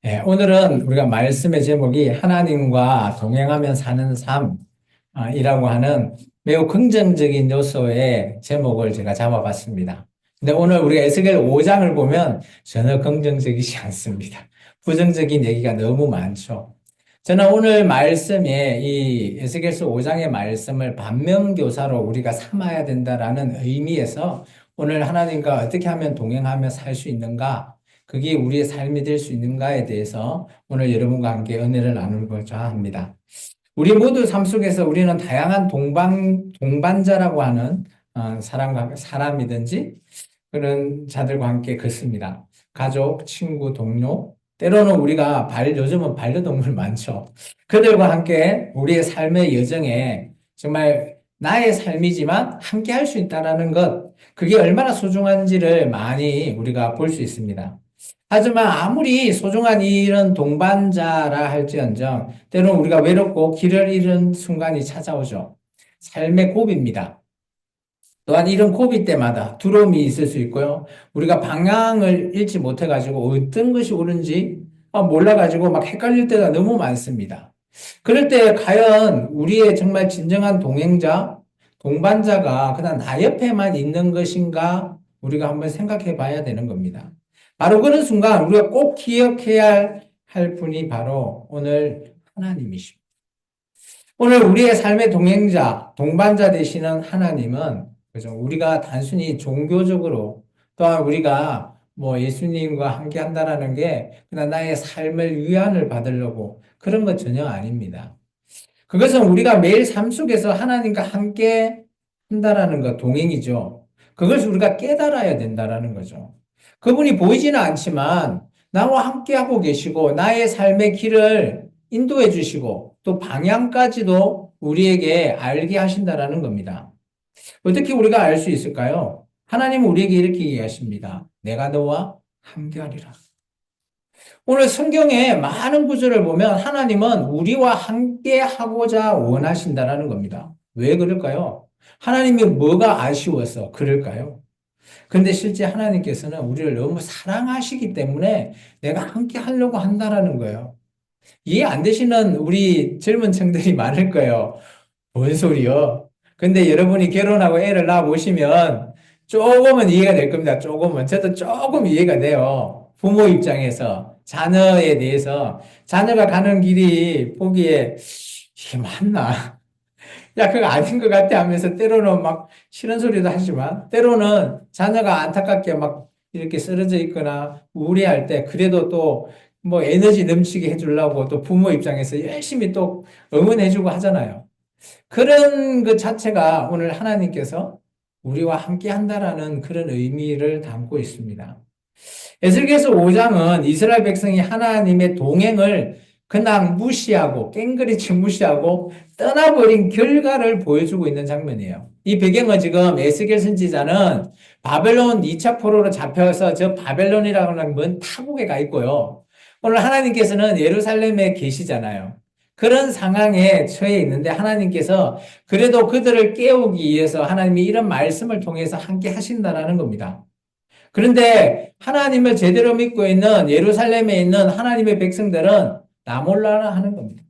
오늘은 우리가 말씀의 제목이 하나님과 동행하며 사는 삶이라고 하는 매우 긍정적인 요소의 제목을 제가 잡아봤습니다. 근데 오늘 우리가 에스겔 5장을 보면 전혀 긍정적이지 않습니다. 부정적인 얘기가 너무 많죠. 저는 오늘 말씀에 이 에스겔서 5장의 말씀을 반면교사로 우리가 삼아야 된다라는 의미에서 오늘 하나님과 어떻게 하면 동행하며 살 수 있는가, 그게 우리의 삶이 될 수 있는가에 대해서 오늘 여러분과 함께 은혜를 나누고자 합니다. 우리 모두 삶 속에서 우리는 다양한 동반자라고 하는 사람이든지 그런 자들과 함께 걷습니다. 가족, 친구, 동료, 때로는 우리가 요즘은 반려동물 많죠. 그들과 함께 우리의 삶의 여정에 정말 나의 삶이지만 함께 할 수 있다는 것, 그게 얼마나 소중한지를 많이 우리가 볼 수 있습니다. 하지만 아무리 소중한 이런 동반자라 할지언정 때로는 우리가 외롭고 길을 잃은 순간이 찾아오죠. 삶의 고비입니다. 또한 이런 고비 때마다 두려움이 있을 수 있고요. 우리가 방향을 잃지 못해가지고 어떤 것이 옳은지 몰라가지고 막 헷갈릴 때가 너무 많습니다. 그럴 때 과연 우리의 정말 진정한 동행자, 동반자가 그냥 나 옆에만 있는 것인가 우리가 한번 생각해 봐야 되는 겁니다. 바로 그런 순간 우리가 꼭 기억해야 할 분이 바로 오늘 하나님이십니다. 오늘 우리의 삶의 동행자, 동반자 되시는 하나님은 그죠? 우리가 단순히 종교적으로 또한 우리가 뭐 예수님과 함께 한다라는 게 그냥 나의 삶을 위안을 받으려고 그런 것 전혀 아닙니다. 그것은 우리가 매일 삶 속에서 하나님과 함께 한다라는 것, 동행이죠. 그것을 우리가 깨달아야 된다라는 거죠. 그분이 보이지는 않지만 나와 함께 하고 계시고 나의 삶의 길을 인도해 주시고 또 방향까지도 우리에게 알게 하신다라는 겁니다. 어떻게 우리가 알 수 있을까요? 하나님은 우리에게 이렇게 얘기하십니다. 내가 너와 함께하리라. 오늘 성경의 많은 구절을 보면 하나님은 우리와 함께 하고자 원하신다라는 겁니다. 왜 그럴까요? 하나님이 뭐가 아쉬워서 그럴까요? 근데 실제 하나님께서는 우리를 너무 사랑하시기 때문에 내가 함께 하려고 한다라는 거예요. 이해 안 되시는 우리 젊은 층들이 많을 거예요. 뭔 소리요? 근데 여러분이 결혼하고 애를 낳아 보시면 조금은 이해가 될 겁니다. 조금은. 저도 조금 이해가 돼요. 부모 입장에서 자녀에 대해서 자녀가 가는 길이 보기에 이게 맞나? 야, 그거 아닌 것 같아 하면서 때로는 막 싫은 소리도 하지만 때로는 자녀가 안타깝게 막 이렇게 쓰러져 있거나 우울해할 때 그래도 또 뭐 에너지 넘치게 해주려고 또 부모 입장에서 열심히 또 응원해주고 하잖아요. 그런 것 자체가 오늘 하나님께서 우리와 함께 한다라는 그런 의미를 담고 있습니다. 에스겔서 5장은 이스라엘 백성이 하나님의 동행을 그냥 무시하고 깽그리치 무시하고 떠나버린 결과를 보여주고 있는 장면이에요. 이 배경은 지금 에스겔 선지자는 바벨론 2차 포로로 잡혀서 저 바벨론이라는 먼 타국에 가 있고요. 오늘 하나님께서는 예루살렘에 계시잖아요. 그런 상황에 처해 있는데 하나님께서 그래도 그들을 깨우기 위해서 하나님이 이런 말씀을 통해서 함께 하신다라는 겁니다. 그런데 하나님을 제대로 믿고 있는 예루살렘에 있는 하나님의 백성들은 나 몰라라 하는 겁니다.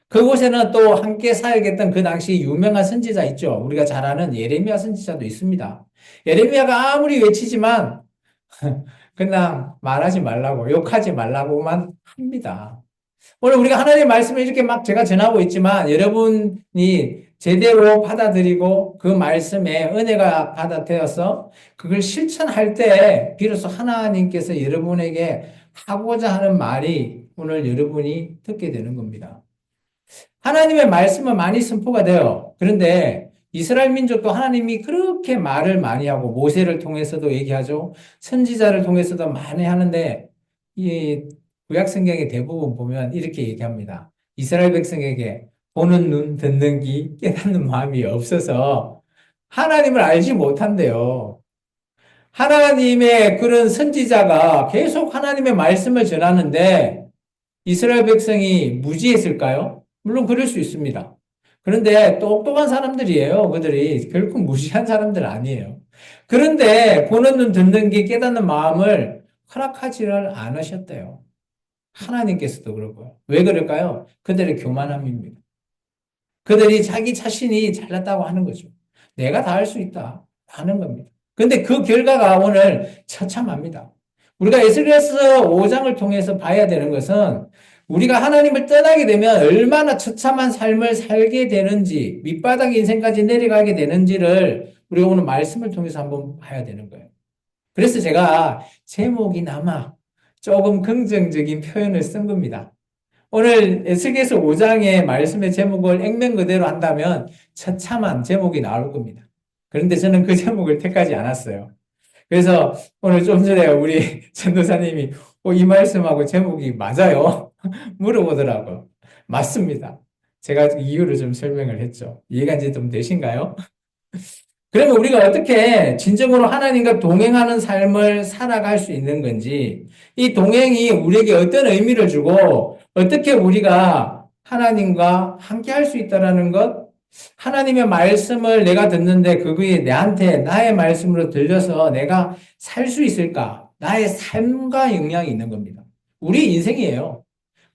그곳에는 또 함께 살겠던 그 당시 유명한 선지자 있죠. 우리가 잘 아는 예레미야 선지자도 있습니다. 예레미야가 아무리 외치지만 그냥 말하지 말라고 욕하지 말라고만 합니다. 오늘 우리가 하나님의 말씀을 이렇게 막 제가 전하고 있지만 여러분이 제대로 받아들이고 그 말씀에 은혜가 받아들여서 그걸 실천할 때 비로소 하나님께서 여러분에게 하고자 하는 말이 오늘 여러분이 듣게 되는 겁니다. 하나님의 말씀은 많이 선포가 돼요. 그런데 이스라엘 민족도 하나님이 그렇게 말을 많이 하고 모세를 통해서도 얘기하죠. 선지자를 통해서도 많이 하는데 이 구약 성경의 대부분 보면 이렇게 얘기합니다. 이스라엘 백성에게 보는 눈, 듣는 귀, 깨닫는 마음이 없어서 하나님을 알지 못한대요. 하나님의 그런 선지자가 계속 하나님의 말씀을 전하는데 이스라엘 백성이 무지했을까요? 물론 그럴 수 있습니다. 그런데 똑똑한 사람들이에요. 그들이 결코 무시한 사람들 아니에요. 그런데 보는 눈 듣는 귀 깨닫는 마음을 허락하지를 않으셨대요. 하나님께서도 그러고요. 왜 그럴까요? 그들의 교만함입니다. 그들이 자기 자신이 잘났다고 하는 거죠. 내가 다 할 수 있다 하는 겁니다. 근데 그 결과가 오늘 처참합니다. 우리가 에스겔서 5장을 통해서 봐야 되는 것은 우리가 하나님을 떠나게 되면 얼마나 처참한 삶을 살게 되는지, 밑바닥 인생까지 내려가게 되는지를 우리가 오늘 말씀을 통해서 한번 봐야 되는 거예요. 그래서 제가 제목이나마 조금 긍정적인 표현을 쓴 겁니다. 오늘 에스겔서 5장의 말씀의 제목을 액면 그대로 한다면 처참한 제목이 나올 겁니다. 그런데 저는 그 제목을 택하지 않았어요. 그래서 오늘 좀 전에 우리 전도사님이 이 말씀하고 제목이 맞아요? 물어보더라고요. 맞습니다. 제가 이유를 좀 설명을 했죠. 이해가 이제 좀 되신가요? 그러면 우리가 어떻게 진정으로 하나님과 동행하는 삶을 살아갈 수 있는 건지, 이 동행이 우리에게 어떤 의미를 주고, 어떻게 우리가 하나님과 함께 할 수 있다라는 것, 하나님의 말씀을 내가 듣는데 그게 내한테 나의 말씀으로 들려서 내가 살 수 있을까? 나의 삶과 영향이 있는 겁니다. 우리 인생이에요.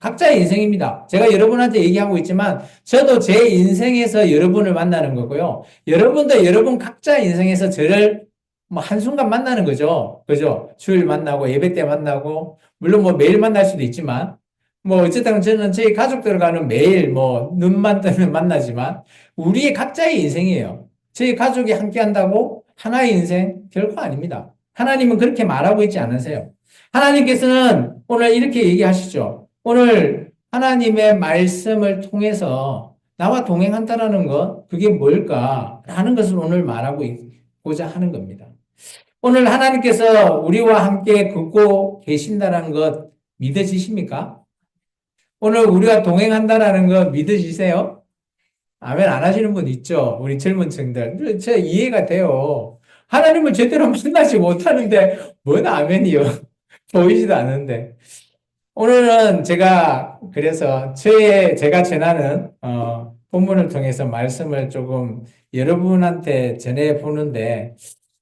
각자의 인생입니다. 제가 여러분한테 얘기하고 있지만 저도 제 인생에서 여러분을 만나는 거고요. 여러분도 여러분 각자의 인생에서 저를 뭐 한순간 만나는 거죠. 그죠? 주일 만나고 예배 때 만나고 물론 뭐 매일 만날 수도 있지만 뭐 어쨌든 저는 저희 가족들과는 매일 뭐 눈만 뜨면 만나지만 우리의 각자의 인생이에요. 저희 가족이 함께 한다고 하나의 인생 결코 아닙니다. 하나님은 그렇게 말하고 있지 않으세요. 하나님께서는 오늘 이렇게 얘기하시죠. 오늘 하나님의 말씀을 통해서 나와 동행한다라는 것, 그게 뭘까라는 것을 오늘 말하고 있고자 하는 겁니다. 오늘 하나님께서 우리와 함께 걷고 계신다는 것 믿어지십니까? 오늘 우리가 동행한다라는 거 믿어지세요? 아멘 안 하시는 분 있죠? 우리 젊은 층들. 저 이해가 돼요. 하나님을 제대로 만나지 못하는데 뭔 아멘이요? 보이지도 않는데. 오늘은 제가 그래서 제가 전하는 본문을 통해서 말씀을 조금 여러분한테 전해 보는데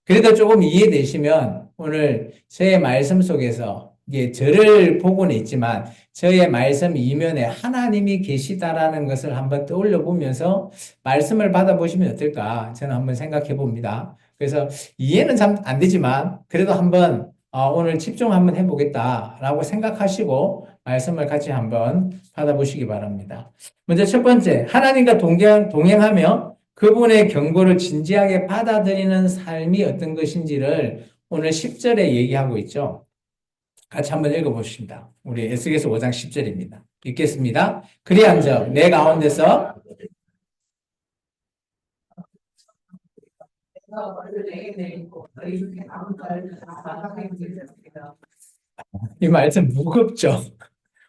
그래도 조금 이해되시면 오늘 저의 말씀 속에서 이게 저를 보고는 있지만 저의 말씀 이면에 하나님이 계시다라는 것을 한번 떠올려 보면서 말씀을 받아보시면 어떨까 저는 한번 생각해 봅니다. 그래서 이해는 참 안 되지만 그래도 한번 오늘 집중 한번 해보겠다라고 생각하시고 말씀을 같이 한번 받아보시기 바랍니다. 먼저 첫 번째, 하나님과 동행하며 그분의 경고를 진지하게 받아들이는 삶이 어떤 것인지를 오늘 10절에 얘기하고 있죠. 같이 한번 읽어보십니다. 우리 에스겔서 5장 10절입니다. 읽겠습니다. 그리한즉 내 가운데서 이 말씀 무겁죠?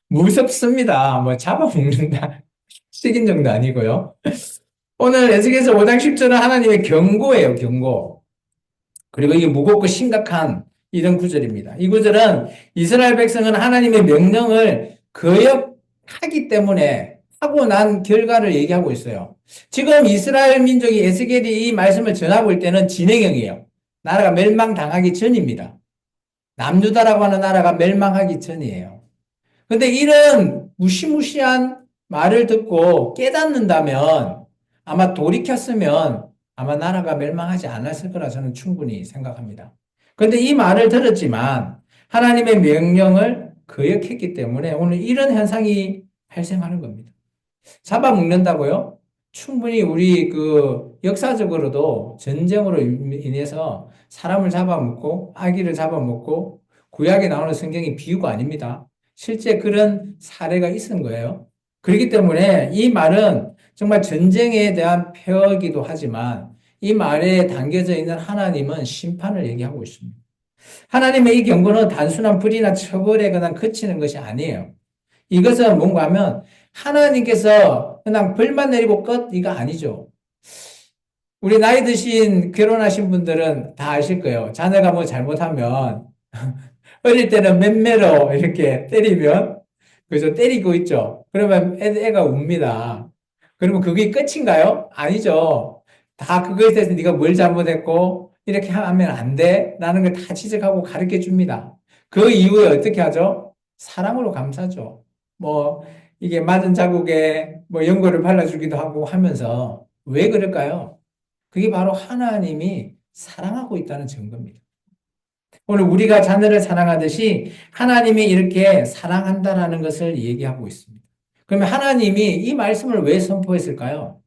무섭습니다. 뭐 잡아먹는다. 식인 정도 아니고요. 오늘 에스겔서 5장 10절은 하나님의 경고예요, 경고. 그리고 이게 무겁고 심각한 이런 구절입니다. 이 구절은 이스라엘 백성은 하나님의 명령을 거역하기 때문에 하고 난 결과를 얘기하고 있어요. 지금 이스라엘 민족이 에스겔이 이 말씀을 전하고 있을 때는 진행형이에요. 나라가 멸망당하기 전입니다. 남유다라고 하는 나라가 멸망하기 전이에요. 근데 이런 무시무시한 말을 듣고 깨닫는다면 아마 돌이켰으면 아마 나라가 멸망하지 않았을 거라 저는 충분히 생각합니다. 그런데 이 말을 들었지만 하나님의 명령을 거역했기 때문에 오늘 이런 현상이 발생하는 겁니다. 잡아먹는다고요? 충분히 우리 역사적으로도 전쟁으로 인해서 사람을 잡아먹고 아기를 잡아먹고 구약에 나오는 성경이 비유가 아닙니다. 실제 그런 사례가 있은 거예요. 그렇기 때문에 이 말은 정말 전쟁에 대한 표어이기도 하지만 이 말에 담겨져 있는 하나님은 심판을 얘기하고 있습니다. 하나님의 이 경고는 단순한 불이나 처벌에 그냥 그치는 것이 아니에요. 이것은 뭔가 하면 하나님께서 그냥 벌만 내리고 끝 이거 아니죠. 우리 나이 드신 결혼하신 분들은 다 아실 거예요. 자녀가 뭐 잘못하면 어릴 때는 맴매로 이렇게 때리면 그래서 때리고 있죠. 그러면 애가 웁니다. 그러면 그게 끝인가요? 아니죠. 다 그거에 대해서 네가 뭘 잘못했고 이렇게 하면 안 돼. 라는 걸 다 지적하고 가르쳐 줍니다. 그 이후에 어떻게 하죠? 사랑으로 감싸죠. 뭐, 이게 맞은 자국에 뭐 연고를 발라주기도 하고 하면서 왜 그럴까요? 그게 바로 하나님이 사랑하고 있다는 증거입니다. 오늘 우리가 자녀를 사랑하듯이 하나님이 이렇게 사랑한다라는 것을 얘기하고 있습니다. 그러면 하나님이 이 말씀을 왜 선포했을까요?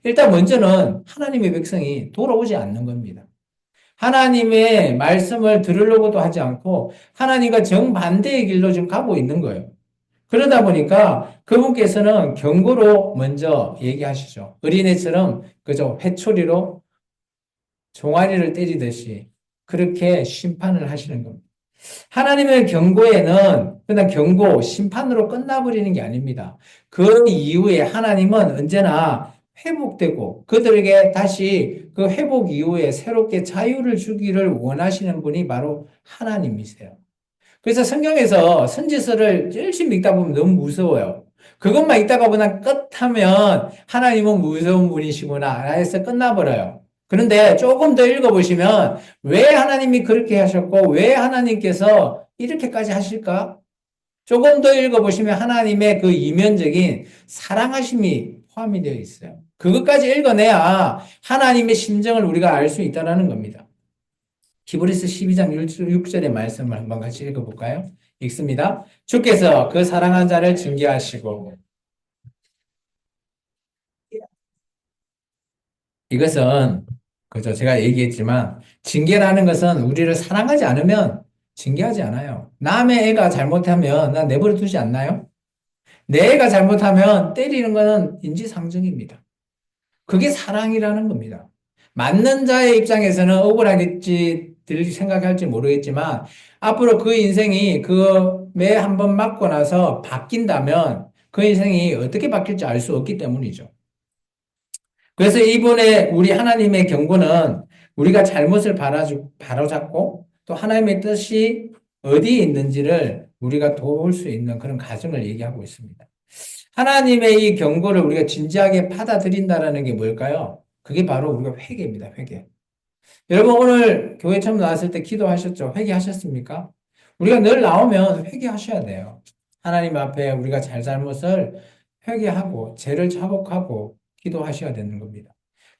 일단 먼저는 하나님의 백성이 돌아오지 않는 겁니다. 하나님의 말씀을 들으려고도 하지 않고 하나님과 정반대의 길로 지금 가고 있는 거예요. 그러다 보니까 그분께서는 경고로 먼저 얘기하시죠. 어린애처럼 그저 회초리로 종아리를 때리듯이 그렇게 심판을 하시는 겁니다. 하나님의 경고에는 그냥 경고, 심판으로 끝나버리는 게 아닙니다. 그 이후에 하나님은 언제나 회복되고 그들에게 다시 그 회복 이후에 새롭게 자유를 주기를 원하시는 분이 바로 하나님이세요. 그래서 성경에서 선지서를 열심히 읽다 보면 너무 무서워요. 그것만 읽다가 그냥 끝하면 하나님은 무서운 분이시구나 해서 끝나버려요. 그런데 조금 더 읽어보시면 왜 하나님이 그렇게 하셨고 왜 하나님께서 이렇게까지 하실까? 조금 더 읽어보시면 하나님의 그 이면적인 사랑하심이 포함이 되어 있어요. 그것까지 읽어내야 하나님의 심정을 우리가 알 수 있다는 겁니다. 히브리서 12장 6절의 말씀을 한번 같이 읽어볼까요? 읽습니다. 주께서 그 사랑한 자를 징계하시고 이것은 그죠 제가 얘기했지만 징계라는 것은 우리를 사랑하지 않으면 징계하지 않아요. 남의 애가 잘못하면 난 내버려 두지 않나요? 내 애가 잘못하면 때리는 것은 인지상정입니다. 그게 사랑이라는 겁니다. 맞는 자의 입장에서는 억울하겠지, 들 생각할지 모르겠지만, 앞으로 그 인생이 그 매 한 번 맞고 나서 바뀐다면 그 인생이 어떻게 바뀔지 알 수 없기 때문이죠. 그래서 이번에 우리 하나님의 경고는 우리가 잘못을 바로잡고 또 하나님의 뜻이 어디에 있는지를 우리가 도울 수 있는 그런 과정을 얘기하고 있습니다. 하나님의 이 경고를 우리가 진지하게 받아들인다라는 게 뭘까요? 그게 바로 우리가 회개입니다, 회개. 여러분, 오늘 교회 처음 나왔을 때 기도하셨죠? 회개하셨습니까? 우리가 늘 나오면 회개하셔야 돼요. 하나님 앞에 우리가 잘잘못을 회개하고, 죄를 자복하고, 기도하셔야 되는 겁니다.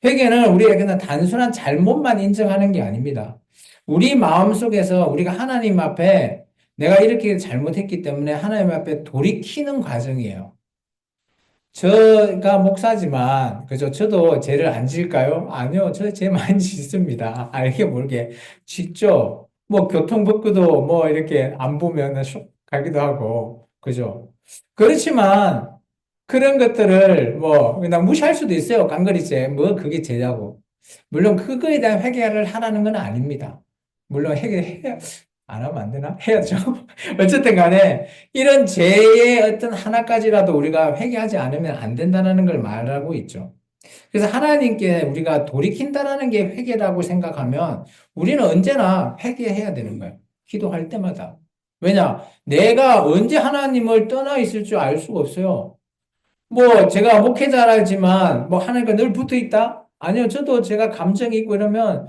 회개는 우리가 그냥 단순한 잘못만 인정하는 게 아닙니다. 우리 마음 속에서 우리가 하나님 앞에 내가 이렇게 잘못했기 때문에 하나님 앞에 돌이키는 과정이에요. 제가 목사지만, 그죠? 저도 죄를 안 지을까요? 아니요. 저 죄 많이 짓습니다. 알게 모르게. 짓죠? 뭐, 교통법규도 뭐, 이렇게 안 보면 슉 가기도 하고, 그죠? 그렇지만, 그런 것들을 뭐, 그냥 무시할 수도 있어요. 깡그리죄. 뭐, 그게 죄냐고. 물론, 그거에 대한 회개를 하라는 건 아닙니다. 물론, 회개해야, 안 하면 안 되나? 해야죠. 어쨌든 간에 이런 죄의 어떤 하나까지라도 우리가 회개하지 않으면 안 된다는 걸 말하고 있죠. 그래서 하나님께 우리가 돌이킨다라는 게 회개라고 생각하면 우리는 언제나 회개해야 되는 거예요. 기도할 때마다. 왜냐? 내가 언제 하나님을 떠나 있을 줄 알 수가 없어요. 뭐 제가 목회자라지만 뭐 하나님과 늘 붙어 있다? 아니요. 저도 제가 감정이 있고 이러면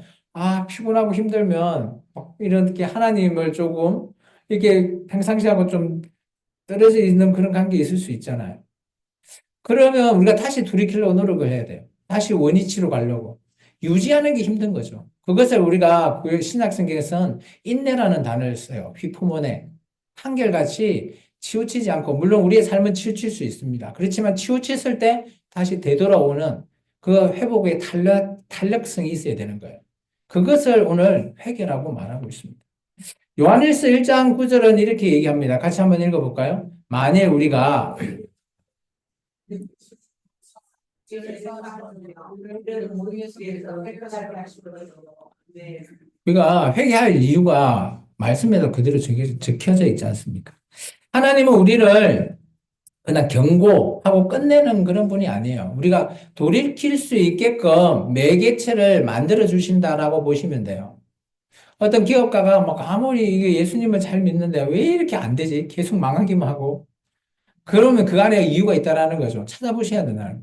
피곤하고 힘들면 막 이렇게 하나님을 조금 이렇게 평상시하고 좀 떨어져 있는 그런 관계 있을 수 있잖아요. 그러면 우리가 다시 돌이키려고 노력을 해야 돼요. 다시 원위치로 가려고. 유지하는 게 힘든 거죠. 그것을 우리가 그 신약성경에서는 인내라는 단어를 써요. 휘푸모네. 한결같이 치우치지 않고, 물론 우리의 삶은 치우칠 수 있습니다. 그렇지만 치우쳤을 때 다시 되돌아오는 그 회복의 탄력성이 있어야 되는 거예요. 그것을 오늘 회개라고 말하고 있습니다. 요한일서 1장 9절은 이렇게 얘기합니다. 같이 한번 읽어볼까요? 만일 우리가 우리가 회개할 이유가 말씀에도 그대로 적혀져 있지 않습니까? 하나님은 우리를 그냥 경고하고 끝내는 그런 분이 아니에요. 우리가 돌이킬 수 있게끔 매개체를 만들어 주신다라고 보시면 돼요. 어떤 기업가가 막 아무리 이게 예수님을 잘 믿는데 왜 이렇게 안 되지? 계속 망하기만 하고. 그러면 그 안에 이유가 있다라는 거죠. 찾아보셔야 되나요?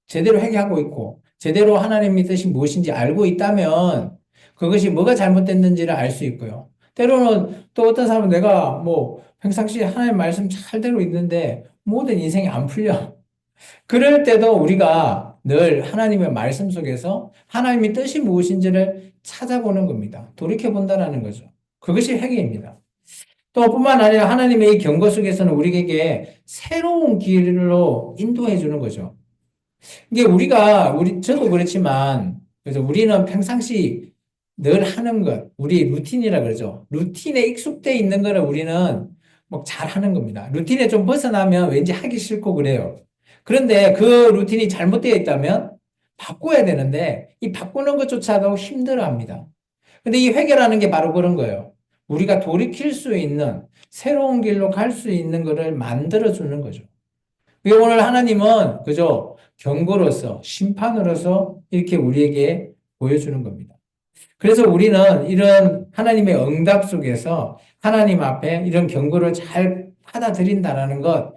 제대로 회개하고 있고, 제대로 하나님의 뜻이 무엇인지 알고 있다면 그것이 뭐가 잘못됐는지를 알 수 있고요. 때로는 또 어떤 사람은 내가 뭐 평상시에 하나님 말씀 잘대로 있는데 모든 인생이 안 풀려. 그럴 때도 우리가 늘 하나님의 말씀 속에서 하나님의 뜻이 무엇인지를 찾아보는 겁니다. 돌이켜 본다라는 거죠. 그것이 회개입니다. 또 뿐만 아니라 하나님의 이 경고 속에서는 우리에게 새로운 길로 인도해 주는 거죠. 이게 저도 그렇지만, 그래서 우리는 평상시 늘 하는 것, 우리 루틴이라 그러죠. 루틴에 익숙돼 있는 거를 우리는 뭐 잘 하는 겁니다. 루틴에 좀 벗어나면 왠지 하기 싫고 그래요. 그런데 그 루틴이 잘못되어 있다면 바꿔야 되는데, 이 바꾸는 것조차도 힘들어 합니다. 근데 이 회개라는 게 바로 그런 거예요. 우리가 돌이킬 수 있는, 새로운 길로 갈 수 있는 것을 만들어 주는 거죠. 그게 오늘 하나님은 그저 경고로서, 심판으로서 이렇게 우리에게 보여주는 겁니다. 그래서 우리는 이런 하나님의 응답 속에서 하나님 앞에 이런 경고를 잘 받아들인다라는 것,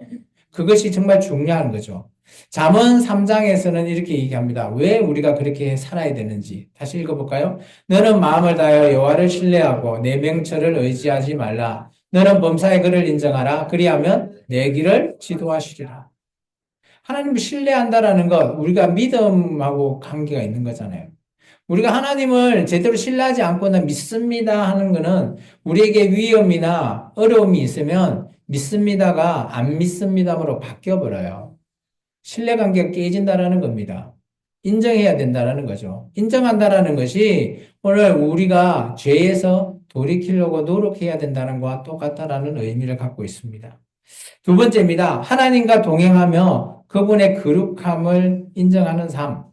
그것이 정말 중요한 거죠. 잠언 3장에서는 이렇게 얘기합니다. 왜 우리가 그렇게 살아야 되는지. 다시 읽어볼까요? 너는 마음을 다하여 여호와를 신뢰하고 내 명철을 의지하지 말라. 너는 범사의 그를 인정하라. 그리하면 내 길을 지도하시리라. 하나님을 신뢰한다라는 것, 우리가 믿음하고 관계가 있는 거잖아요. 우리가 하나님을 제대로 신뢰하지 않고는 믿습니다 하는 거는 우리에게 위험이나 어려움이 있으면 믿습니다가 안 믿습니다로 바뀌어버려요. 신뢰관계가 깨진다라는 겁니다. 인정해야 된다라는 거죠. 인정한다라는 것이 오늘 우리가 죄에서 돌이키려고 노력해야 된다는 것과 똑같다라는 의미를 갖고 있습니다. 두 번째입니다. 하나님과 동행하며 그분의 거룩함을 인정하는 삶.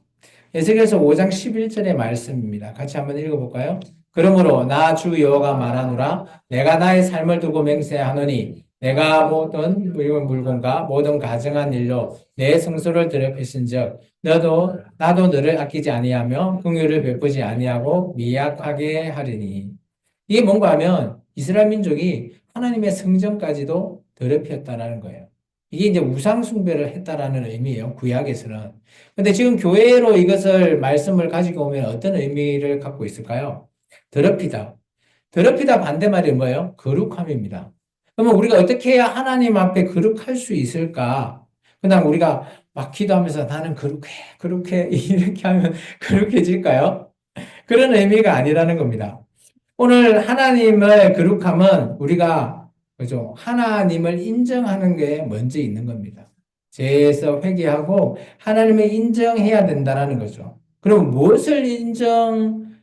에스겔서 5장 11절의 말씀입니다. 같이 한번 읽어볼까요? 그러므로 나 주 여호와가 말하노라 내가 나의 삶을 두고 맹세하노니 내가 모든 물건과 모든 가증한 일로 내 성소를 더럽히신즉 나도 너를 아끼지 아니하며 긍휼을 베푸지 아니하고 미약하게 하리니. 이게 뭔가 하면 이스라엘 민족이 하나님의 성전까지도 더럽혔다라는 거예요. 이게 이제 우상 숭배를 했다라는 의미예요. 구약에서는. 근데 지금 교회로 이것을 말씀을 가지고 오면 어떤 의미를 갖고 있을까요? 더럽히다. 더럽히다 반대말이 뭐예요? 거룩함입니다. 그러면 우리가 어떻게 해야 하나님 앞에 거룩할 수 있을까? 그냥 우리가 막 기도하면서 나는 거룩해 이렇게 하면 거룩해질까요? 그런 의미가 아니라는 겁니다. 오늘 하나님의 거룩함은 우리가 그죠? 하나님을 인정하는 게 먼저 있는 겁니다. 죄에서 회개하고 하나님을 인정해야 된다는 거죠. 그럼 무엇을 인정하는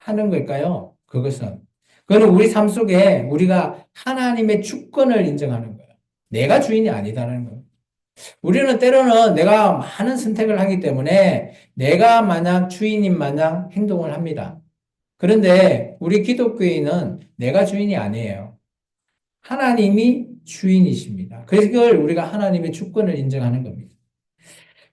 걸까요? 그거는 우리 삶 속에 우리가 하나님의 주권을 인정하는 거예요. 내가 주인이 아니다라는 거예요. 우리는 때로는 내가 많은 선택을 하기 때문에 내가 마냥 주인인 마냥 행동을 합니다. 그런데 우리 기독교인은 내가 주인이 아니에요. 하나님이 주인이십니다. 그래서 그걸 우리가 하나님의 주권을 인정하는 겁니다.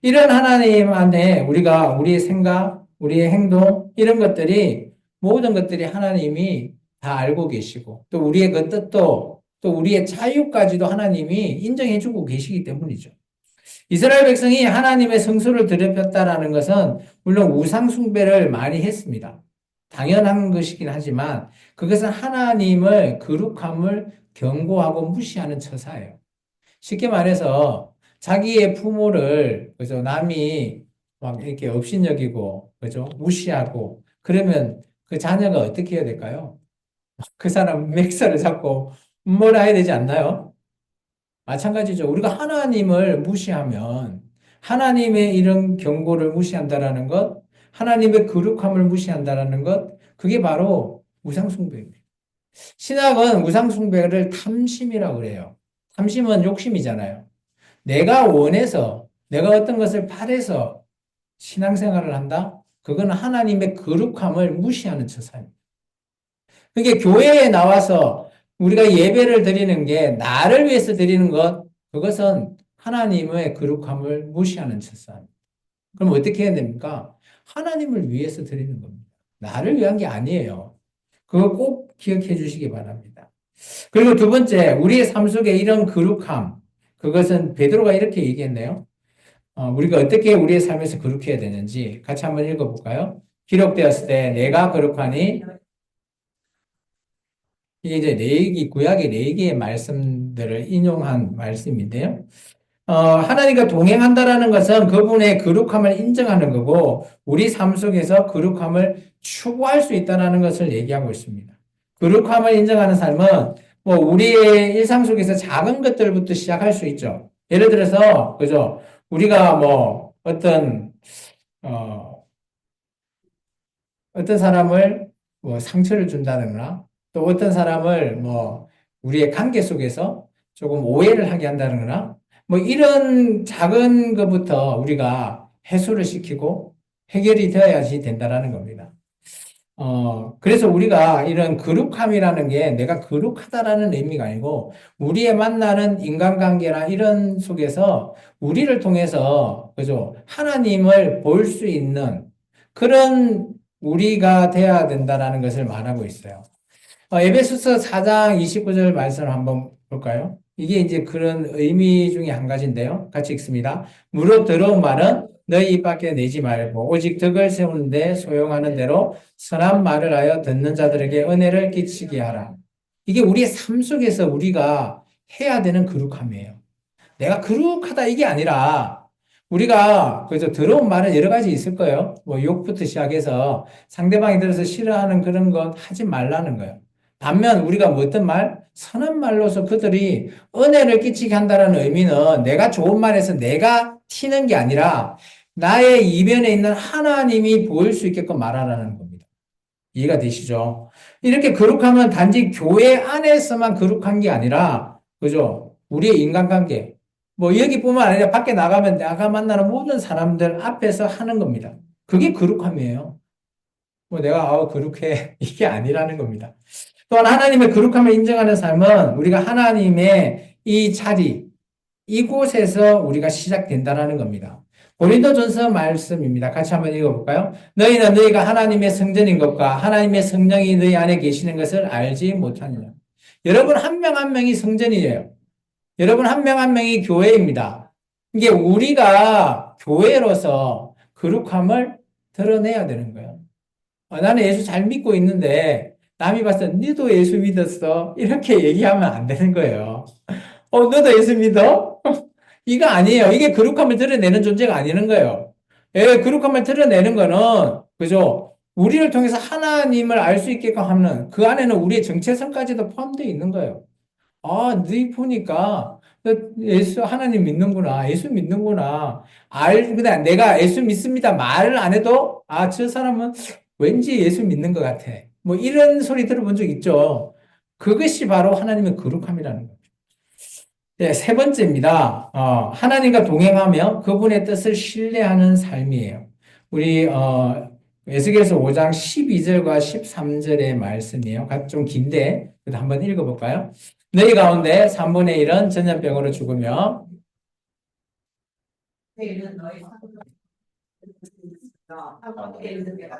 이런 하나님 안에 우리가 우리의 생각, 우리의 행동, 이런 것들이 모든 것들이 하나님이 다 알고 계시고 또 우리의 그 뜻도 또 우리의 자유까지도 하나님이 인정해주고 계시기 때문이죠. 이스라엘 백성이 하나님의 성소를 더럽혔다라는 것은 물론 우상 숭배를 많이 했습니다. 당연한 것이긴 하지만 그것은 하나님을 거룩함을 경고하고 무시하는 처사예요. 쉽게 말해서 자기의 부모를 그죠 남이 막 이렇게 업신여기고 그죠 무시하고 그러면 그 자녀가 어떻게 해야 될까요? 그 사람 맥살을 잡고 뭐라 해야 되지 않나요? 마찬가지죠. 우리가 하나님을 무시하면 하나님의 이런 경고를 무시한다라는 것, 하나님의 거룩함을 무시한다라는 것, 그게 바로 우상숭배입니다. 신학은 우상숭배를 탐심이라고 그래요. 탐심은 욕심이잖아요. 내가 원해서, 내가 어떤 것을 바래서 신앙생활을 한다? 그건 하나님의 거룩함을 무시하는 처사입니다. 그게 교회에 나와서 우리가 예배를 드리는 게 나를 위해서 드리는 것, 그것은 하나님의 거룩함을 무시하는 처사입니다. 그럼 어떻게 해야 됩니까? 하나님을 위해서 드리는 겁니다. 나를 위한 게 아니에요. 그거 꼭 기억해 주시기 바랍니다. 그리고 두 번째, 우리의 삶 속에 이런 거룩함, 그것은 베드로가 이렇게 얘기했네요. 우리가 어떻게 우리의 삶에서 거룩해야 되는지 같이 한번 읽어볼까요? 기록되었을 때 내가 거룩하니 이게 이제 구약의 레위기의 말씀들을 인용한 말씀인데요. 하나님과 동행한다라는 것은 그분의 거룩함을 인정하는 거고, 우리 삶 속에서 거룩함을 추구할 수 있다는 것을 얘기하고 있습니다. 거룩함을 인정하는 삶은 뭐 우리의 일상 속에서 작은 것들부터 시작할 수 있죠. 예를 들어서, 그죠? 우리가 뭐 어, 어떤 사람을 뭐 상처를 준다든가, 또 어떤 사람을 뭐 우리의 관계 속에서 조금 오해를 하게 한다든가, 뭐 이런 작은 것부터 우리가 해소를 시키고 해결이 되어야지 된다라는 겁니다. 그래서 우리가 이런 거룩함이라는 게 내가 거룩하다라는 의미가 아니고, 우리의 만나는 인간관계나 이런 속에서 우리를 통해서, 그죠? 하나님을 볼 수 있는 그런 우리가 돼야 된다라는 것을 말하고 있어요. 에베소서 4장 29절 말씀을 한번 볼까요? 이게 이제 그런 의미 중에 한 가지인데요. 같이 읽습니다. 무릇 더러운 말은 너희 입 밖에 내지 말고 오직 덕을 세우는데 소용하는 대로 선한 말을 하여 듣는 자들에게 은혜를 끼치게 하라. 이게 우리의 삶 속에서 우리가 해야 되는 거룩함이에요. 내가 거룩하다 이게 아니라 우리가 그래서 더러운 말은 여러 가지 있을 거예요. 뭐 욕부터 시작해서 상대방이 들어서 싫어하는 그런 것 하지 말라는 거예요. 반면 우리가 뭐 어떤 말? 선한 말로서 그들이 은혜를 끼치게 한다는 의미는 내가 좋은 말에서 내가 튀는 게 아니라 나의 이면에 있는 하나님이 보일 수 있게끔 말하라는 겁니다. 이해가 되시죠? 이렇게 거룩하면 단지 교회 안에서만 거룩한 게 아니라, 그죠? 우리의 인간관계. 뭐 여기뿐만 아니라 밖에 나가면 내가 만나는 모든 사람들 앞에서 하는 겁니다. 그게 거룩함이에요. 뭐 내가 거룩해 이게 아니라는 겁니다. 또한 하나님의 거룩함을 인정하는 삶은 우리가 하나님의 이 자리, 이곳에서 우리가 시작된다라는 겁니다. 고린도전서 말씀입니다. 같이 한번 읽어볼까요? 너희는 너희가 하나님의 성전인 것과 하나님의 성령이 너희 안에 계시는 것을 알지 못하느냐. 여러분 한 명 한 명이 성전이에요. 여러분 한 명 한 명이 교회입니다. 이게 우리가 교회로서 거룩함을 드러내야 되는 거예요. 나는 예수 잘 믿고 있는데 남이 봤을 때 너도 예수 믿었어? 이렇게 얘기하면 안 되는 거예요. 너도 예수 믿어? 이거 아니에요. 이게 거룩함을 드러내는 존재가 아니는 거예요. 예, 거룩함을 드러내는 거는, 그죠? 우리를 통해서 하나님을 알 수 있게끔 하는, 그 안에는 우리의 정체성까지도 포함되어 있는 거예요. 너희 보니까, 너 예수 하나님 믿는구나. 예수 믿는구나. 근데 내가 예수 믿습니다. 말을 안 해도, 저 사람은 왠지 예수 믿는 것 같아. 뭐 이런 소리 들어본 적 있죠? 그것이 바로 하나님의 거룩함이라는 거예요. 네, 세 번째입니다. 하나님과 동행하며 그분의 뜻을 신뢰하는 삶이에요. 우리, 에스겔서 5장 12절과 13절의 말씀이에요. 좀 긴데, 한번 읽어볼까요? 너희 가운데 3분의 1은 전염병으로 죽으며,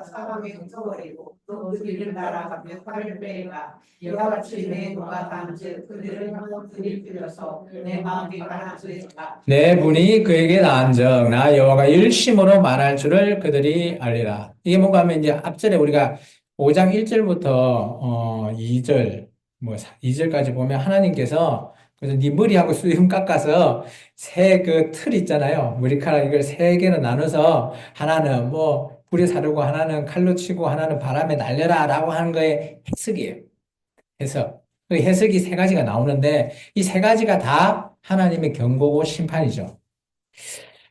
사방에 흩어버리고 또 그들을 날아가며 팔을 빼가 이와 같이 내 노가 단즉 그들을 영혼들이 들여서 내 마음이 가라앉으리라. 내 분이 그에게 나은즉 나 여호와가 열심으로 말할 줄을 그들이 알리라. 이게 뭔가 하면 이제 앞절에 우리가 5장 1절부터 2절 뭐 2절까지 보면 하나님께서 그래서 네 머리하고 수염 깎아서 새 그 틀 있잖아요. 머리카락 이걸 세 개로 나눠서 하나는 뭐 불에 사르고 하나는 칼로 치고 하나는 바람에 날려라라고 하는 거의 해석이에요. 해석. 그 해석이 세 가지가 나오는데 이 세 가지가 다 하나님의 경고고 심판이죠.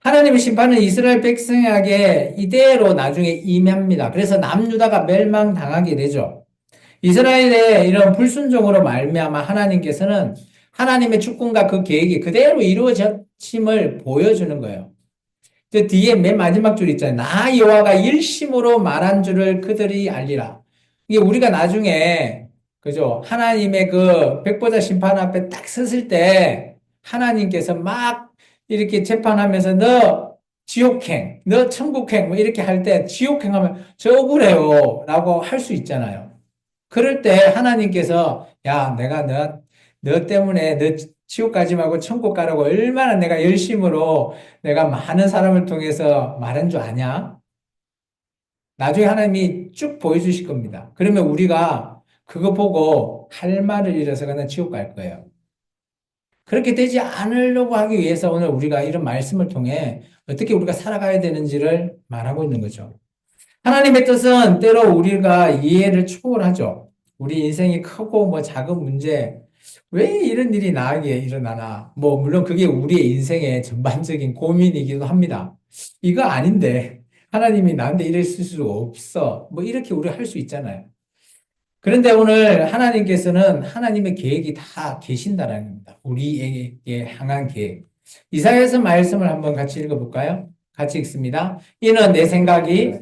하나님의 심판은 이스라엘 백성에게 이대로 나중에 임합니다. 그래서 남유다가 멸망당하게 되죠. 이스라엘의 이런 불순종으로 말미암아 하나님께서는 하나님의 주권과 그 계획이 그대로 이루어짐을 보여주는 거예요. 저 뒤에 맨 마지막 줄 있잖아요. 나 여호와가 일심으로 말한 줄을 그들이 알리라. 이게 우리가 나중에 그죠? 하나님의 그 백보자 심판 앞에 딱 섰을 때 하나님께서 막 이렇게 재판하면서 너 지옥행, 너 천국행 뭐 이렇게 할 때 지옥행하면 저 억울해요라고 할 수 있잖아요. 그럴 때 하나님께서 야, 내가 너 때문에 너 지옥 가지 말고 천국 가라고 얼마나 내가 열심으로 내가 많은 사람을 통해서 말한 줄 아냐? 나중에 하나님이 쭉 보여주실 겁니다. 그러면 우리가 그거 보고 할 말을 잃어서 그냥 지옥 갈 거예요. 그렇게 되지 않으려고 하기 위해서 오늘 우리가 이런 말씀을 통해 어떻게 우리가 살아가야 되는지를 말하고 있는 거죠. 하나님의 뜻은 때로 우리가 이해를 초월하죠. 우리 인생이 크고 뭐 작은 문제, 왜 이런 일이 나에게 일어나나? 뭐, 물론 그게 우리의 인생의 전반적인 고민이기도 합니다. 이거 아닌데, 하나님이 나한테 이랬을 수 없어. 뭐, 이렇게 우리 할 수 있잖아요. 그런데 오늘 하나님께서는 하나님의 계획이 다 계신다라는 겁니다. 우리에게 향한 계획. 이사야서 말씀을 한번 같이 읽어볼까요? 같이 읽습니다. 이는 내 생각이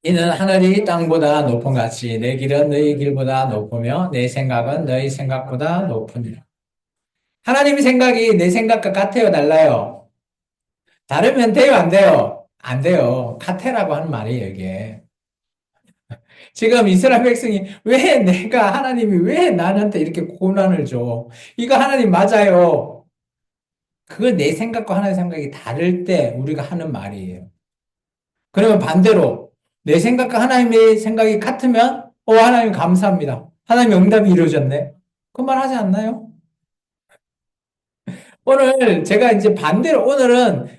이는 하늘이 땅보다 높은 같이 내 길은 너희 길보다 높으며 내 생각은 너희 생각보다 높으니라. 하나님의 생각이 내 생각과 같아요, 달라요? 다르면 돼요, 안 돼요? 안 돼요. 같애라고 하는 말이에요, 이게. 지금 이스라엘 백성이 왜 내가 하나님이 왜 나한테 이렇게 고난을 줘? 이거 하나님 맞아요. 그거 내 생각과 하나님의 생각이 다를 때 우리가 하는 말이에요. 그러면 반대로 내 생각과 하나님의 생각이 같으면 하나님 감사합니다. 하나님의 응답이 이루어졌네. 그 말 하지 않나요? 오늘 제가 이제 반대로 오늘은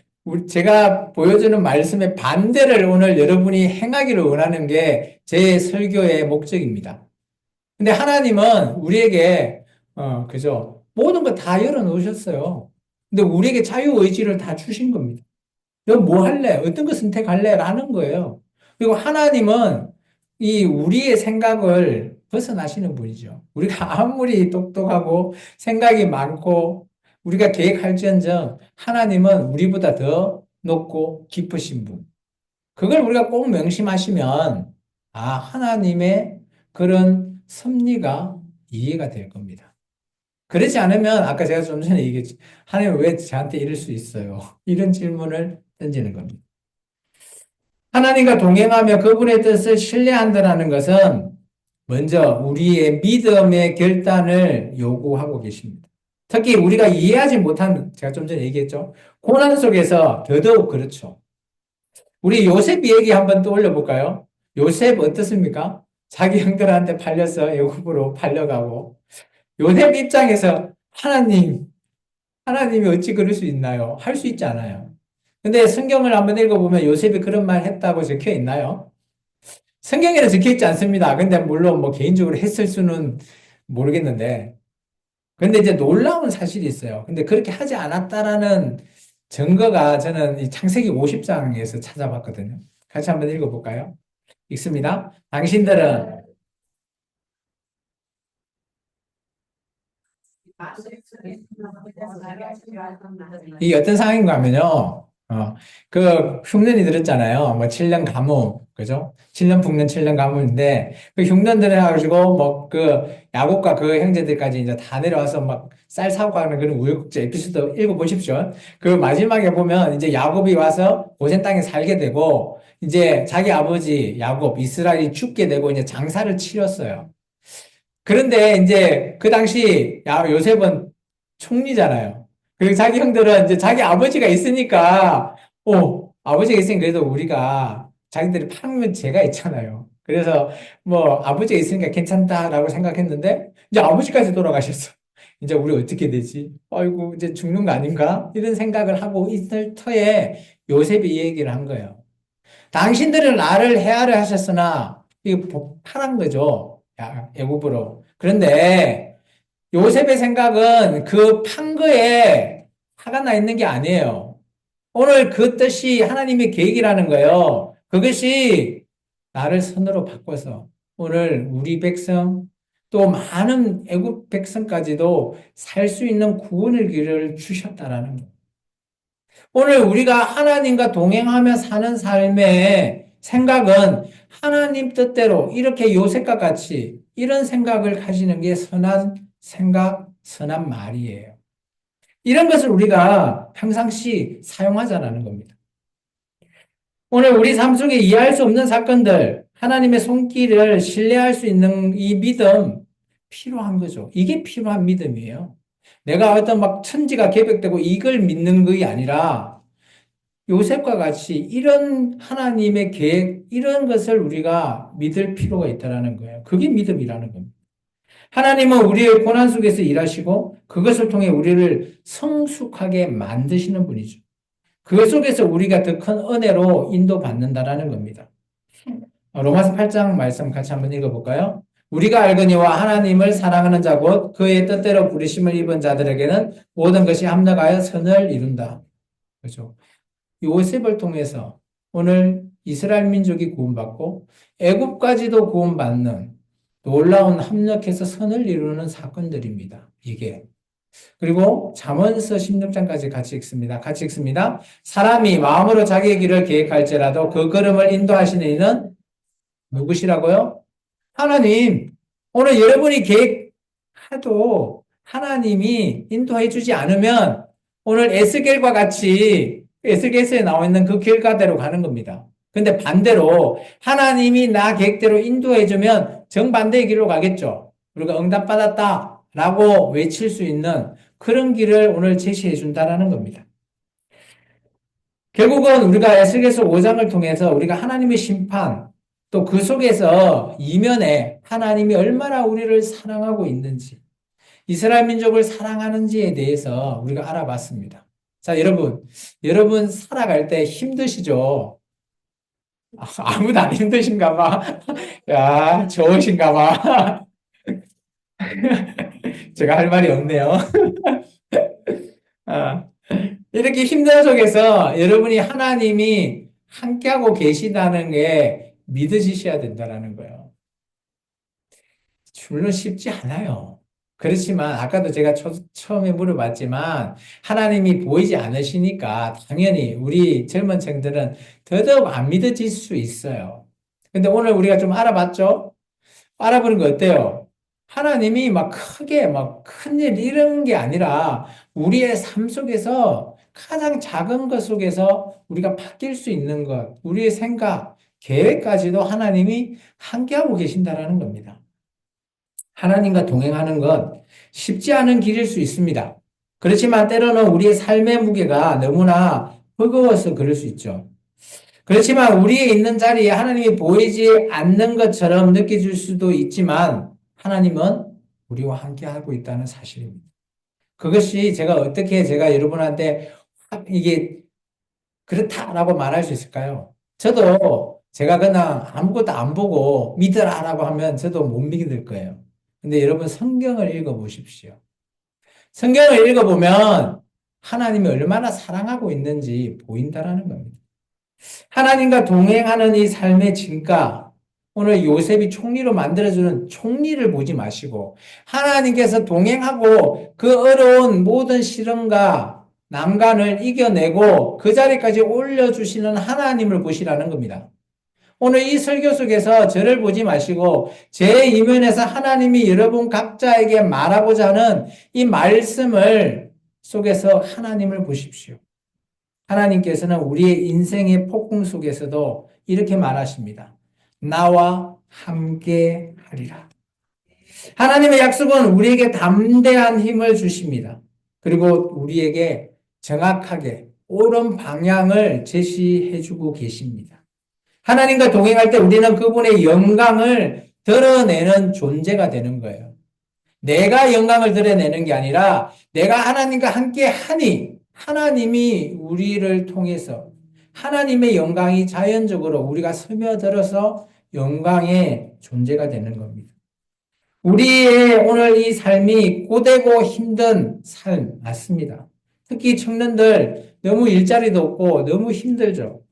제가 보여주는 말씀의 반대를 오늘 여러분이 행하기를 원하는 게 제 설교의 목적입니다. 근데 하나님은 우리에게 그죠? 모든 거 다 열어놓으셨어요. 근데 우리에게 자유의지를 다 주신 겁니다. 너 뭐 할래? 어떤 거 선택할래? 라는 거예요. 그리고 하나님은 이 우리의 생각을 벗어나시는 분이죠. 우리가 아무리 똑똑하고 생각이 많고 우리가 계획할지언정 하나님은 우리보다 더 높고 깊으신 분. 그걸 우리가 꼭 명심하시면 하나님의 그런 섭리가 이해가 될 겁니다. 그렇지 않으면 아까 제가 좀 전에 얘기했죠. 하나님 왜 저한테 이럴 수 있어요? 이런 질문을 던지는 겁니다. 하나님과 동행하며 그분의 뜻을 신뢰한다는 것은 먼저 우리의 믿음의 결단을 요구하고 계십니다. 특히 우리가 이해하지 못한, 제가 좀 전에 얘기했죠. 고난 속에서 더더욱 그렇죠. 우리 요셉 얘기 한번 떠올려 볼까요? 요셉 어떻습니까? 자기 형들한테 팔려서 애굽으로 팔려가고 요셉 입장에서 하나님이 어찌 그럴 수 있나요? 할 수 있지 않아요. 근데 성경을 한번 읽어보면 요셉이 그런 말 했다고 적혀 있나요? 성경에는 적혀 있지 않습니다. 근데 물론 뭐 개인적으로 했을 수는 모르겠는데. 근데 이제 놀라운 사실이 있어요. 근데 그렇게 하지 않았다라는 증거가 저는 이 창세기 50장에서 찾아봤거든요. 같이 한번 읽어볼까요? 읽습니다. 당신들은 이게 어떤 상황인가 하면요. 그 흉년이 들었잖아요. 뭐 7년 가뭄, 그죠? 7년 북년 7년 가뭄인데 그 흉년 들어가지고 뭐 그 야곱과 그 형제들까지 이제 다 내려와서 막 쌀 사고 가는 그런 우여곡절 에피소드 읽어보십시오. 그 마지막에 보면 이제 야곱이 와서 고센 땅에 살게 되고 이제 자기 아버지 야곱 이스라엘이 죽게 되고 이제 장사를 치렀어요. 그런데 이제 그 당시 요셉은 총리잖아요. 그리고 자기 형들은 이제 자기 아버지가 있으니까, 아버지가 있으니까 그래도 우리가 자기들이 파면 죄가 있잖아요. 그래서 뭐 아버지가 있으니까 괜찮다라고 생각했는데 이제 아버지까지 돌아가셨어. 이제 우리 어떻게 되지? 아이고 이제 죽는 거 아닌가? 이런 생각을 하고 있을 터에 요셉이 이 얘기를 한 거예요. 당신들은 나를 헤아려 하셨으나 이게 파란 거죠. 애굽으로. 그런데 요셉의 생각은 그 판 거에 화가 나 있는 게 아니에요. 오늘 그 뜻이 하나님의 계획이라는 거예요. 그것이 나를 선으로 바꿔서 오늘 우리 백성 또 많은 애굽 백성까지도 살 수 있는 구원의 길을 주셨다라는 거예요. 오늘 우리가 하나님과 동행하며 사는 삶의 생각은 하나님 뜻대로 이렇게 요셉과 같이 이런 생각을 가지는 게 선한 생각, 선한 말이에요. 이런 것을 우리가 평상시 사용하자라는 겁니다. 오늘 우리 삶 속에 이해할 수 없는 사건들, 하나님의 손길을 신뢰할 수 있는 이 믿음 필요한 거죠. 이게 필요한 믿음이에요. 내가 어떤 막 천지가 개벽되고 이걸 믿는 것이 아니라 요셉과 같이 이런 하나님의 계획, 이런 것을 우리가 믿을 필요가 있다는 거예요. 그게 믿음이라는 겁니다. 하나님은 우리의 고난 속에서 일하시고 그것을 통해 우리를 성숙하게 만드시는 분이죠. 그 속에서 우리가 더 큰 은혜로 인도받는다라는 겁니다. 로마서 8장 말씀 같이 한번 읽어볼까요? 우리가 알거니와 하나님을 사랑하는 자 곧 그의 뜻대로 부르심을 입은 자들에게는 모든 것이 합력하여 선을 이룬다. 그렇죠? 요셉을 통해서 오늘 이스라엘 민족이 구원받고 애굽까지도 구원받는 놀라운 합력해서 선을 이루는 사건들입니다. 이게. 그리고 잠언서 16장까지 같이 읽습니다. 같이 읽습니다. 사람이 마음으로 자기의 길을 계획할지라도 그 걸음을 인도하시는 이는 누구시라고요? 하나님. 오늘 여러분이 계획해도 하나님이 인도해 주지 않으면 오늘 에스겔과 같이 에스겔서에 나와 있는 그 결과대로 가는 겁니다. 근데 반대로 하나님이 나 계획대로 인도해 주면 정반대의 길로 가겠죠. 우리가 응답받았다라고 외칠 수 있는 그런 길을 오늘 제시해 준다라는 겁니다. 결국은 우리가 에스겔서 5장을 통해서 우리가 하나님의 심판 또 그 속에서 이면에 하나님이 얼마나 우리를 사랑하고 있는지 이스라엘 민족을 사랑하는지에 대해서 우리가 알아봤습니다. 자, 여러분 살아갈 때 힘드시죠? 아무도 안 힘드신가 봐. 야, 좋으신가 봐. 제가 할 말이 없네요. 아, 이렇게 힘든 속에서 여러분이 하나님이 함께하고 계시다는 게 믿어지셔야 된다는 거예요. 물론 쉽지 않아요. 그렇지만 아까도 제가 처음에 물어봤지만 하나님이 보이지 않으시니까 당연히 우리 젊은 층들은 더더욱 안 믿어질 수 있어요. 근데 오늘 우리가 좀 알아봤죠? 알아보는 거 어때요? 하나님이 막 크게 막 큰일 이런 게 아니라 우리의 삶 속에서 가장 작은 것 속에서 우리가 바뀔 수 있는 것, 우리의 생각, 계획까지도 하나님이 함께하고 계신다라는 겁니다. 하나님과 동행하는 건 쉽지 않은 길일 수 있습니다. 그렇지만 때로는 우리의 삶의 무게가 너무나 버거워서 그럴 수 있죠. 그렇지만 우리의 있는 자리에 하나님이 보이지 않는 것처럼 느껴질 수도 있지만 하나님은 우리와 함께하고 있다는 사실입니다. 그것이 제가 여러분한테 이게 그렇다라고 말할 수 있을까요? 저도 제가 그냥 아무것도 안 보고 믿으라라고 하면 저도 못 믿을 거예요. 근데 여러분 성경을 읽어보십시오. 성경을 읽어보면 하나님이 얼마나 사랑하고 있는지 보인다라는 겁니다. 하나님과 동행하는 이 삶의 진가, 오늘 요셉이 총리로 만들어주는 총리를 보지 마시고 하나님께서 동행하고 그 어려운 모든 시련과 난관을 이겨내고 그 자리까지 올려주시는 하나님을 보시라는 겁니다. 오늘 이 설교 속에서 저를 보지 마시고 제 이면에서 하나님이 여러분 각자에게 말하고자 하는 이 말씀을 속에서 하나님을 보십시오. 하나님께서는 우리의 인생의 폭풍 속에서도 이렇게 말하십니다. 나와 함께 하리라. 하나님의 약속은 우리에게 담대한 힘을 주십니다. 그리고 우리에게 정확하게 옳은 방향을 제시해 주고 계십니다. 하나님과 동행할 때 우리는 그분의 영광을 드러내는 존재가 되는 거예요. 내가 영광을 드러내는 게 아니라 내가 하나님과 함께 하니 하나님이 우리를 통해서 하나님의 영광이 자연적으로 우리가 스며들어서 영광의 존재가 되는 겁니다. 우리의 오늘 이 삶이 고되고 힘든 삶 맞습니다. 특히 청년들 너무 일자리도 없고 너무 힘들죠.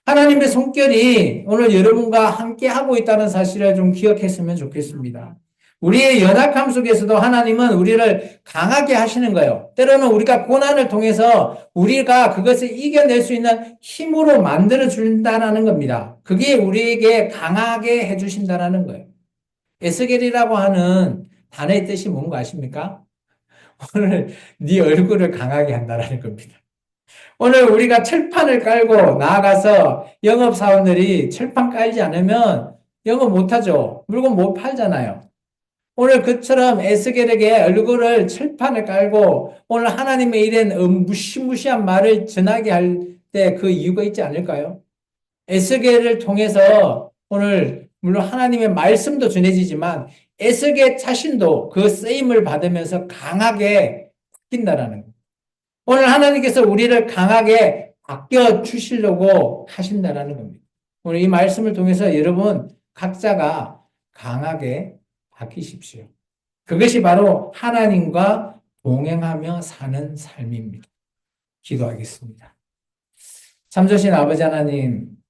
하나님의 손길이 오늘 여러분과 함께 하고 있다는 사실을 좀 기억했으면 좋겠습니다. 우리의 연약함 속에서도 하나님은 우리를 강하게 하시는 거예요. 때로는 우리가 고난을 통해서 우리가 그것을 이겨낼 수 있는 힘으로 만들어 준다는 겁니다. 그게 우리에게 강하게 해주신다는 거예요. 에스겔이라고 하는 단어의 뜻이 뭔가 아십니까? 오늘 네 얼굴을 강하게 한다는 겁니다. 오늘 우리가 철판을 깔고 나아가서 영업사원들이 철판 깔지 않으면 영업 못하죠. 물건 못 팔잖아요. 오늘 그처럼 에스겔에게 얼굴을 철판을 깔고 오늘 하나님의 일엔 무시무시한 말을 전하게 할 때 그 이유가 있지 않을까요? 에스겔을 통해서 오늘 물론 하나님의 말씀도 전해지지만 에스겔 자신도 그 쓰임을 받으면서 강하게 바뀐다라는 거예요. 오늘 하나님께서 우리를 강하게 바뀌어 주시려고 하신다라는 겁니다. 오늘 이 말씀을 통해서 여러분 각자가 강하게 바뀌십시오. 그것이 바로 하나님과 동행하며 사는 삶입니다. 기도하겠습니다. 참조신 아버지 하나님,